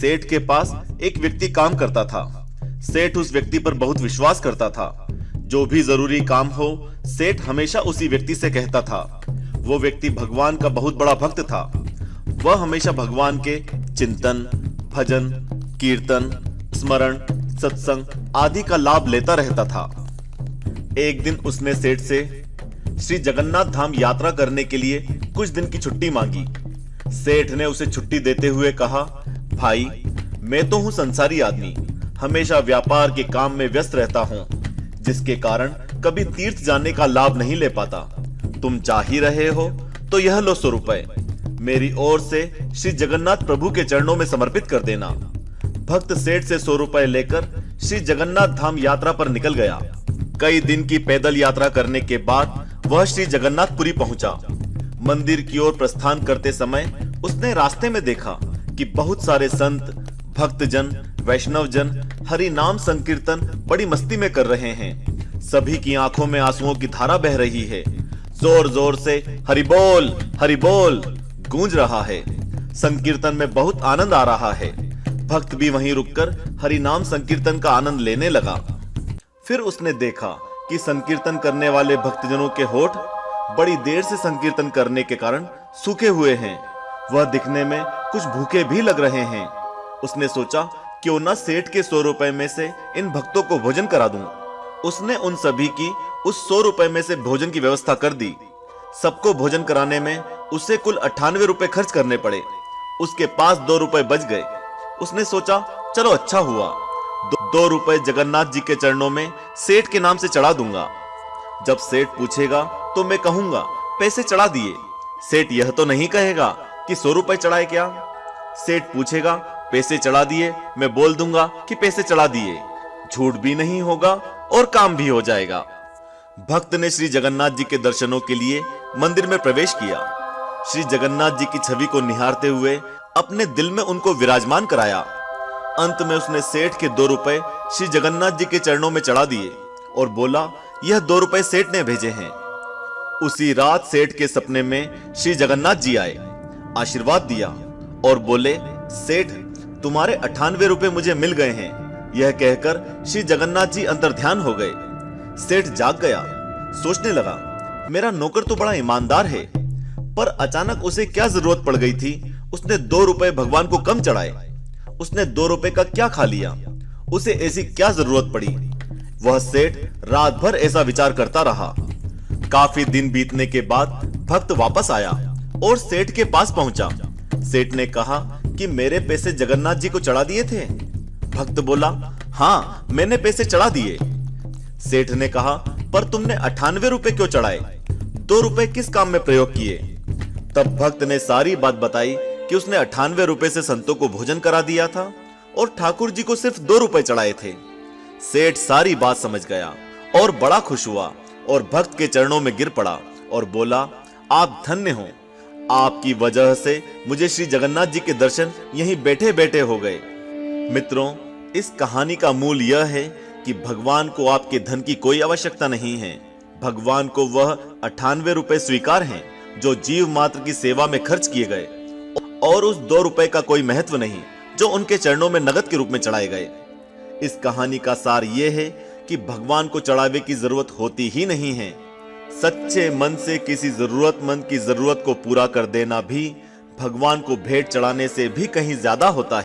सेठ के पास एक व्यक्ति काम करता था। सेठ उस व्यक्ति पर बहुत विश्वास करता था। जो भी जरूरी काम हो, सेठ हमेशा उसी व्यक्ति से कहता था। वो व्यक्ति भगवान का बहुत बड़ा भक्त था। वह हमेशा भगवान के चिंतन, भजन, कीर्तन, स्मरण, सत्संग आदि का लाभ लेता रहता था। एक दिन उसने सेठ से श्री जगन्नाथ धाम यात्रा करने के लिए कुछ दिन की छुट्टी मांगी। सेठ ने उसे छुट्टी देते हुए कहा, भाई, मैं तो हूं संसारी आदमी, हमेशा व्यापार के काम में व्यस्त रहता हूं, जिसके कारण कभी तीर्थ जाने का लाभ नहीं ले पाता। तुम चाह ही रहे हो तो यह लो 100 रुपए, मेरी ओर से श्री जगन्नाथ प्रभु के चरणों में समर्पित कर देना। भक्त सेठ से 100 रुपए लेकर श्री जगन्नाथ धाम यात्रा पर निकल गया। कई दिन की पैदल यात्रा करने के बाद वह श्री जगन्नाथपुरी पहुंचा। मंदिर की ओर प्रस्थान करते समय उसने रास्ते में देखा कि बहुत सारे संत, भक्तजन, वैष्णवजन हरि नाम संकीर्तन बड़ी मस्ती में कर रहे हैं। सभी की आंखों में आंसुओं की धारा बह रही है। जोर जोर से हरि बोल गूंज रहा है। संकीर्तन में बहुत आनंद आ रहा है। भक्त भी वहीं रुककर हरि नाम संकीर्तन का आनंद लेने लगा। फिर उसने देखा कि संकीर्तन करने वाले भक्तजनों के होठ बड़ी देर से संकीर्तन करने के कारण सूखे हुए हैं। वह दिखने में कुछ भूखे भी लग रहे हैं। उसने सोचा, क्यों ना सेठ के 100 रुपए में से इन भक्तों को भोजन करा दूं। उसने उन सभी की उस 100 रुपए में से भोजन की व्यवस्था कर दी। सबको भोजन कराने में उसे कुल 98 रुपए खर्च करने पड़े। उसके पास 2 रुपए बच गए। उसने सोचा, चलो अच्छा हुआ, 2 रुपए जगन्नाथ जी के चरणों में सेठ के नाम से चढ़ा दूंगा। जब सेठ पूछेगा तो मैं कहूंगा पैसे चढ़ा दिए। सेठ यह तो नहीं कहेगा कि 100 रुपए चढ़ाए क्या। सेठ पूछेगा पैसे चढ़ा दिए, मैं बोल दूंगा कि पैसे चढ़ा दिए। झूठ भी नहीं होगा और काम भी हो जाएगा। भक्त ने श्री जगन्नाथ जी के दर्शनों के लिए मंदिर में प्रवेश किया। श्री जगन्नाथ जी की छवि को निहारते हुए अपने दिल में उनको विराजमान कराया। अंत में उसने सेठ के 2 रुपए श्री जगन्नाथ जी के चरणों में चढ़ा दिए और बोला, यह 2 रुपए सेठ ने भेजे हैं। उसी रात सेठ के सपने में श्री जगन्नाथ जी आए, आशीर्वाद दिया और बोले, सेठ, तुम्हारे 98 रुपए मुझे मिल गए हैं। यह कहकर श्री जगन्नाथ जी अंतर्ध्यान हो गए। सेठ जाग गया, सोचने लगा, मेरा नौकर तो बड़ा ईमानदार है, पर अचानक उसे क्या जरूरत पड़ गई थी। उसने 2 रुपए भगवान को कम चढ़ाए। उसने 2 रुपए का क्या खा लिया, उसे ऐसी क्या जरूरत पड़ी। वह सेठ रात भर ऐसा विचार करता रहा। काफी दिन बीतने के बाद भक्त वापस आया और सेठ के पास पहुंचा। सेठ ने कहा कि मेरे पैसे जगन्नाथ जी को चढ़ा दिए थे। भक्त बोला, हाँ, मैंने पैसे चढ़ा दिए। सेठ ने कहा, पर तुमने 98 रुपए क्यों चढ़ाए, 2 रुपए किस काम में प्रयोग किए। तब भक्त ने सारी बात बताई कि उसने 98 रुपए से संतों को भोजन करा दिया था और ठाकुर जी को सिर्फ 2 रुपए चढ़ाए थे। सेठ सारी बात समझ गया और बड़ा खुश हुआ और भक्त के चरणों में गिर पड़ा और बोला, आप धन्य हो, आपकी वजह से मुझे श्री जगन्नाथ जी के दर्शन यहीं बैठे बैठे हो गए। मित्रों, इस कहानी का मूल यह है कि भगवान को आपके धन की कोई आवश्यकता नहीं है। भगवान को वह 98 रुपए स्वीकार हैं जो जीव मात्र की सेवा में खर्च किए गए, और उस 2 रुपए का कोई महत्व नहीं जो उनके चरणों में नगद के रूप में चढ़ाए गए। इस कहानी का सार यह है कि भगवान को चढ़ावे की जरूरत होती ही नहीं है। सच्चे मन से किसी जरूरतमंद की जरूरत को पूरा कर देना भी भगवान को भेंट चढ़ाने से भी कहीं ज्यादा होता है।